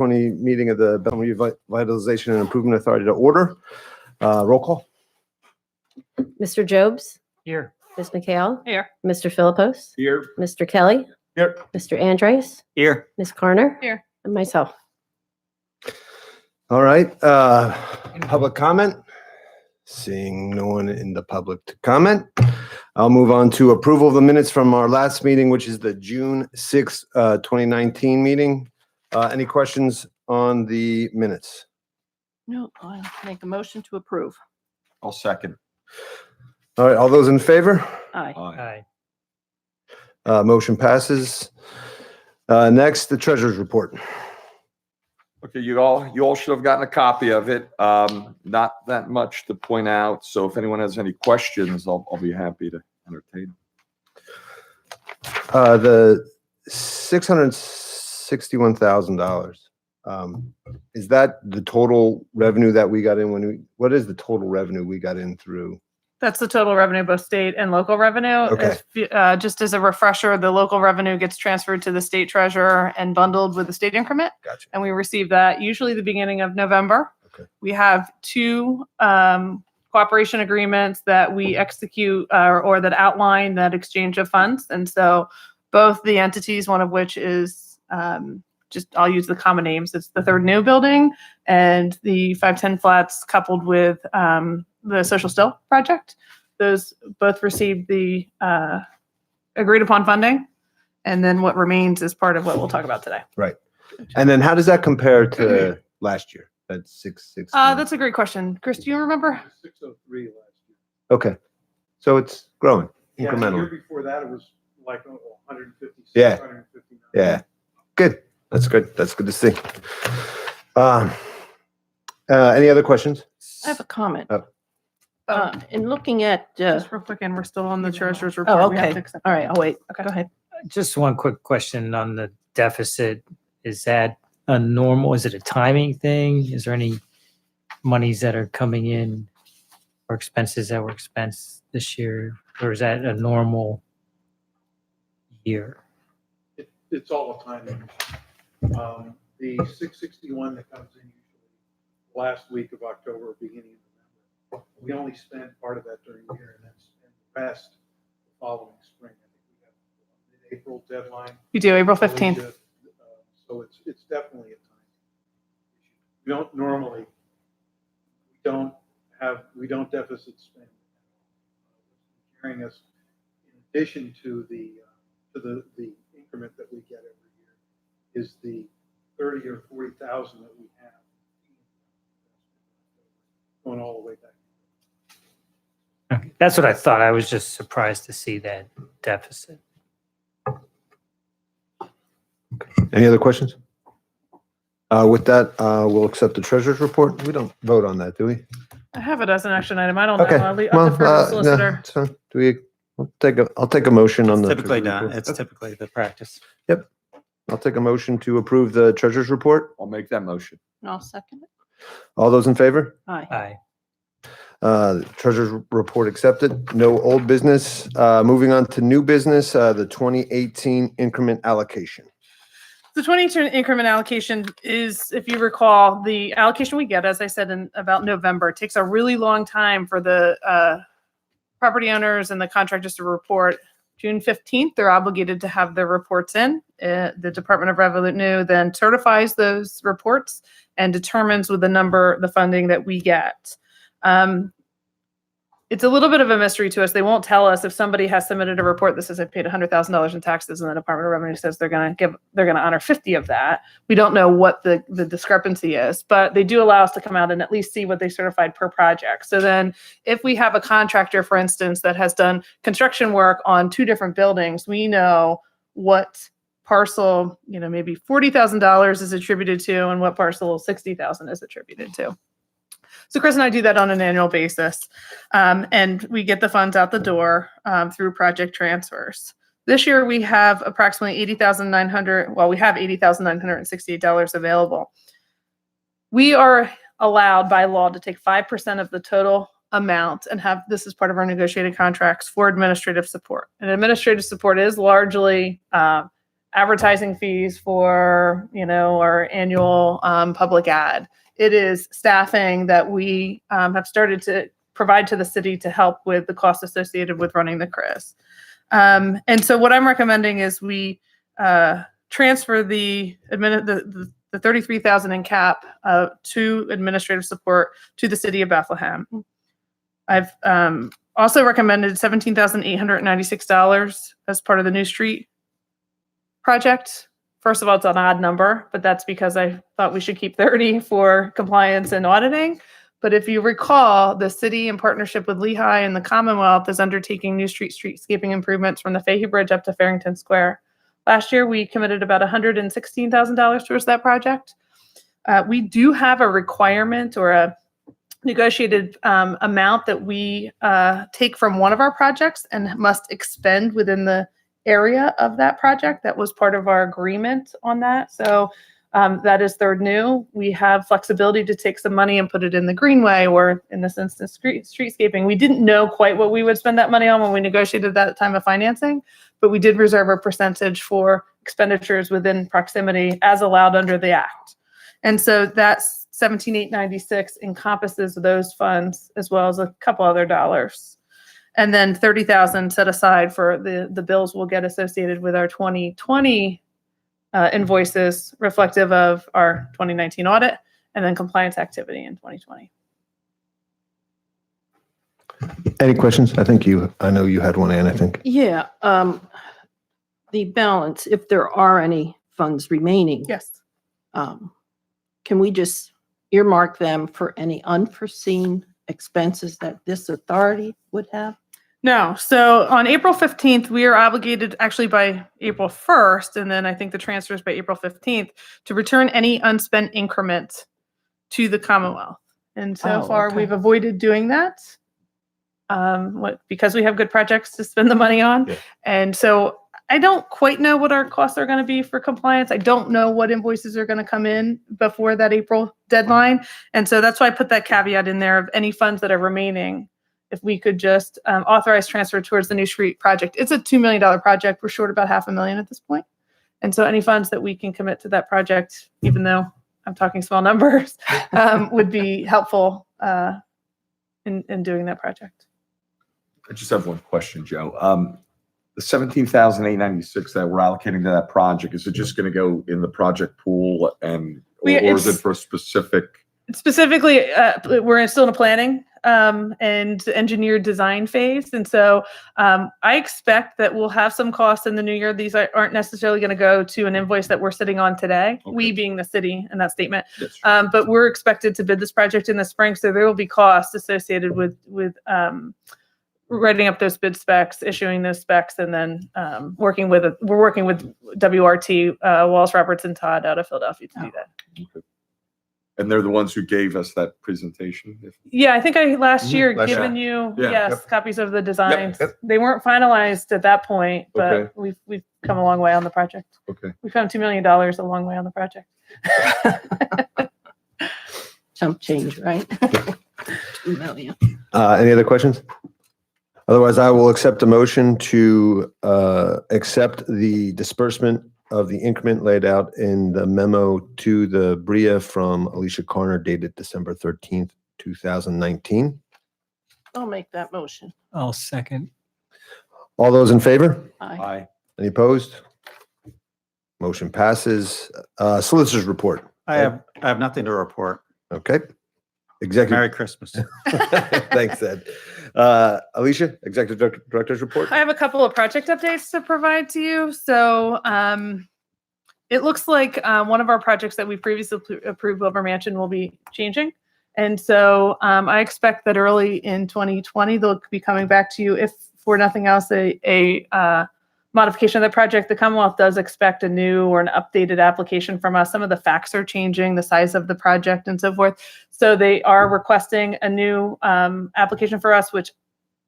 20 meeting of the Bellevue Revitalization and Improvement Authority to order. Roll call. Mr. Jobs? Here. Ms. McHale? Here. Mr. Philippos? Here. Mr. Kelly? Here. Mr. Andres? Here. Ms. Carner? Here. And myself. All right. Public comment. Seeing no one in the public to comment, I'll move on to approval of the minutes from our last meeting, which is the June 6th, 2019 meeting. Any questions on the minutes? No, I'll make a motion to approve. I'll second. All right. All those in favor? Aye. Motion passes. Next, the treasurer's report. Okay, you all should have gotten a copy of it. Not that much to point out. So if anyone has any questions, I'll be happy to entertain. The $661,000. Is that the total revenue that we got in what is the total revenue we got in through? That's the total revenue, both state and local revenue. Okay. Just as a refresher, the local revenue gets transferred to the state treasurer and bundled with the state increment. Gotcha. And we receive that usually the beginning of November. Okay. We have two cooperation agreements that we execute or that outline that exchange of funds. And so both the entities, one of which is I'll use the common names. It's the Third New Building and the 510 Flats coupled with the Social Still project. Those both received the agreed upon funding. And then what remains is part of what we'll talk about today. Right. And then how does that compare to last year? That's 660. That's a great question. Chris, do you remember? 603 last year. Okay. So it's growing Yeah, the incrementally. year before that, it was like 156, Yeah. 159. Yeah. Good. That's good. That's good to see. Any other questions? I have a comment. Oh. In looking at, Just real quick, and we're still on the treasurer's report. oh, We have okay. to accept All that. right, I'll wait. Okay. Go ahead. Just one quick question on the deficit. Is that a normal, is it a timing thing? Is there any monies that are coming in or expenses that were expensed this year? Or is that a normal year? It's all a timing. The 661 that comes in usually last week of October, beginning of November. We only spend part of that during the year, and that's in the rest the following spring. I think we have a mid-April deadline. We do, April So we 15th. should, so it's definitely a time issue. We don't normally, we don't deficit spend. What's carrying us in addition to the increment that we get every year is the 30 or 40,000 that we have going all the way back. Okay, that's what I thought. I was just surprised to see that deficit. Any other questions? With that, we'll accept the treasurer's report. We don't vote on that, do we? I have it as an action item. I don't Okay. know. I'll Well, defer to the no, solicitor. it's fine. I'll take a motion on the. Typically treasurer's done. report. It's typically the practice. I'll take a motion to approve the treasurer's report. I'll make that motion. And I'll second it. All those in favor? Aye. Aye. Treasurer's report accepted. No old business. Moving on to new business, the 2018 increment allocation. The 2018 increment allocation is, if you recall, the allocation we get, as I said, in about November. It takes a really long time for the property owners and the contractors to report. June 15th, they're obligated to have their reports in. The Department of Revenue then certifies those reports and determines with the funding that we get. It's a little bit of a mystery to us. They won't tell us if somebody has submitted a report that says I paid $100,000 in taxes, and the Department of Revenue says they're going to honor 50 of that. We don't know what the discrepancy is, but they do allow us to come out and at least see what they certified per project. So then if we have a contractor, for instance, that has done construction work on 2 different buildings, we know what parcel, maybe $40,000 is attributed to and what parcel 60,000 is attributed to. So Chris and I do that on an annual basis, and we get the funds out the door through project transfers. This year we have approximately $80,968 available. We are allowed by law to take 5% of the total amount and have this as part of our negotiated contracts for administrative support. And administrative support is largely advertising fees for, our annual public ad. It is staffing that we have started to provide to the city to help with the costs associated with running the CRIS. And so what I'm recommending is we transfer the 33,000 in cap to administrative support to the city of Bethlehem. I've also recommended $17,896 as part of the new street project. First of all, it's an odd number, but that's because I thought we should keep 30 for compliance and auditing. But if you recall, the city, in partnership with Lehigh and the Commonwealth, is undertaking new streetscaping improvements from the Fahey Bridge up to Farrington Square. Last year, we committed about $116,000 towards that project. We do have a requirement or a negotiated amount that we take from one of our projects and must expend within the area of that project. That was part of our agreement on that. So that is third new. We have flexibility to take some money and put it in the greenway, or in this instance, streetscaping. We didn't know quite what we would spend that money on when we negotiated that time of financing, but we did reserve a percentage for expenditures within proximity as allowed under the act. And so that's $17,896 encompasses those funds as well as a couple other dollars. And then $30,000 set aside for the bills we'll get associated with our 2020 invoices reflective of our 2019 audit, and then compliance activity in 2020. Any questions? I know you had one, Ann, I think. Yeah, the balance, if there are any funds remaining. Yes. Can we just earmark them for any unforeseen expenses that this authority would have? No. So on April 15th, we are obligated, actually by April 1st, and then I think the transfer is by April 15th, to return any unspent increment to the Commonwealth. And so far, okay. we've avoided doing that because we have good projects to spend the money on. Yeah. And so I don't quite know what our costs are going to be for compliance. I don't know what invoices are going to come in before that April deadline. And so that's why I put that caveat in there of any funds that are remaining. If we could just authorize transfer towards the new street project. It's a $2 million project. We're short about $500,000 at this point. And so any funds that we can commit to that project, even though I'm talking small numbers, would be helpful in doing that project. I just have one question, Joe. The $17,896 that we're allocating to that project, is it just going to go in the project pool, and or is it for a specific? Specifically, we're still in a planning and engineered design phase. And so I expect that we'll have some costs in the new year. These aren't necessarily going to go to an invoice that we're sitting on today, Okay. we being the city in that statement. Yes. But we're expected to bid this project in the spring. So there will be costs associated with writing up those bid specs, issuing those specs, and then we're working with WRT, Walls, Roberts, and Todd out of Philadelphia to do that. Okay. And they're the ones who gave us that presentation? Yeah, I think I last year last given you Yeah. yes copies of the designs. Yep. They weren't finalized at that point, but Okay. we've come a long way on the project. Okay. We found $2 million a long way on the project. Chump change, right? 2 million. Any other questions? Otherwise, I will accept a motion to accept the disbursement of the increment laid out in the memo to the Bria from Alicia Carner dated December 13th, 2019. I'll make that motion. I'll second. All those in favor? Aye. Aye. Any opposed? Motion passes. Solicitor's report. I have nothing to report. Okay. Executive. Merry Christmas. Thanks, Ed. Alicia, Executive Director's report. I have a couple of project updates to provide to you. So it looks like one of our projects that we previously approved, Wilbur Mansion, will be changing. And so I expect that early in 2020, they'll be coming back to you, if for nothing else, a modification of the project. The Commonwealth does expect a new or an updated application from us. Some of the facts are changing, the size of the project and so forth. So they are requesting a new application for us, which,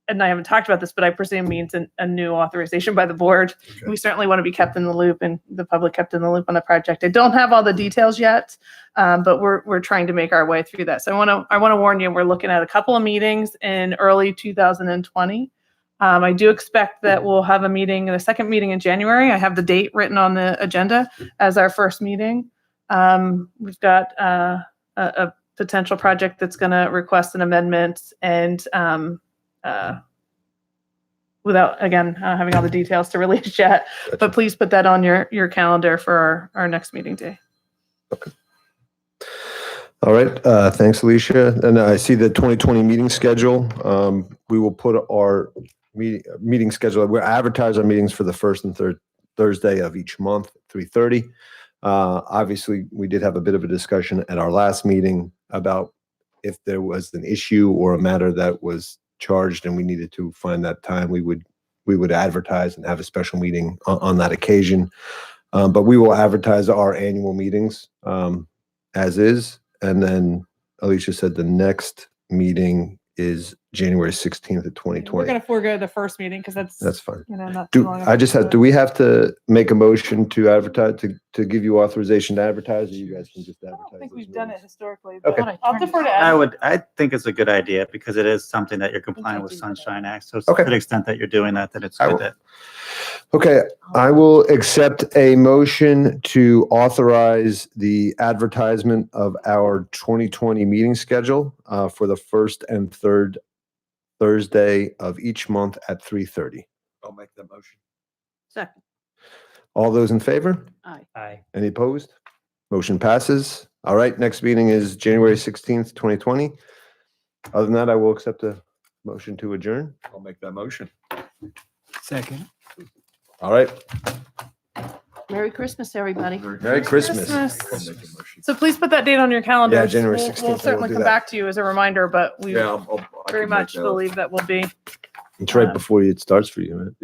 and I haven't talked about this, but I presume means a new authorization by the board. Okay. We certainly want to be kept in the loop and the public kept in the loop on the project. I don't have all the details yet, but we're trying to make our way through that. So I want to warn you, we're looking at a couple of meetings in early 2020. I do expect that we'll have a second meeting in January. I have the date written on the agenda as our first meeting. We've got a potential project that's going to request an amendment, and without, again, having all the details to release yet, but please put that on your calendar for our next meeting day. All right, thanks, Alicia. And I see the 2020 meeting schedule. We will put our meeting schedule, we'll advertise our meetings for the first and third Thursday of each month, 3:30. Obviously, we did have a bit of a discussion at our last meeting about if there was an issue or a matter that was charged and we needed to find that time, we would advertise and have a special meeting on that occasion. But we will advertise our annual meetings as is. And then Alicia said the next meeting is January 16th of We're 2020. going to forego the first meeting because That's fine. not too long. Do we have to make a motion to advertise, to give you authorization to advertise, or you guys can just I advertise? don't think those we've done it meetings? historically. Okay. But I'll defer to Ed. I think it's a good idea because it is something that you're compliant with Sunshine Act. So Okay. to the extent that you're doing that, then it's I good will- that. Okay, I will accept a motion to authorize the advertisement of our 2020 meeting schedule for the first and third Thursday of each month at 3:30. I'll make that motion. Second. All those in favor? Aye. Any opposed? Motion passes. All right, next meeting is January 16th, 2020. Other than that, I will accept a motion to adjourn. I'll make that motion. Second. All right, Merry Christmas, everybody. Merry Christmas. I'll make a motion. So please put that date on your calendar. Yeah, January We'll 16th, we'll certainly do come that. back to you as a reminder, but we Yeah, I very can make much that. believe that will be It's right before it starts for you, man.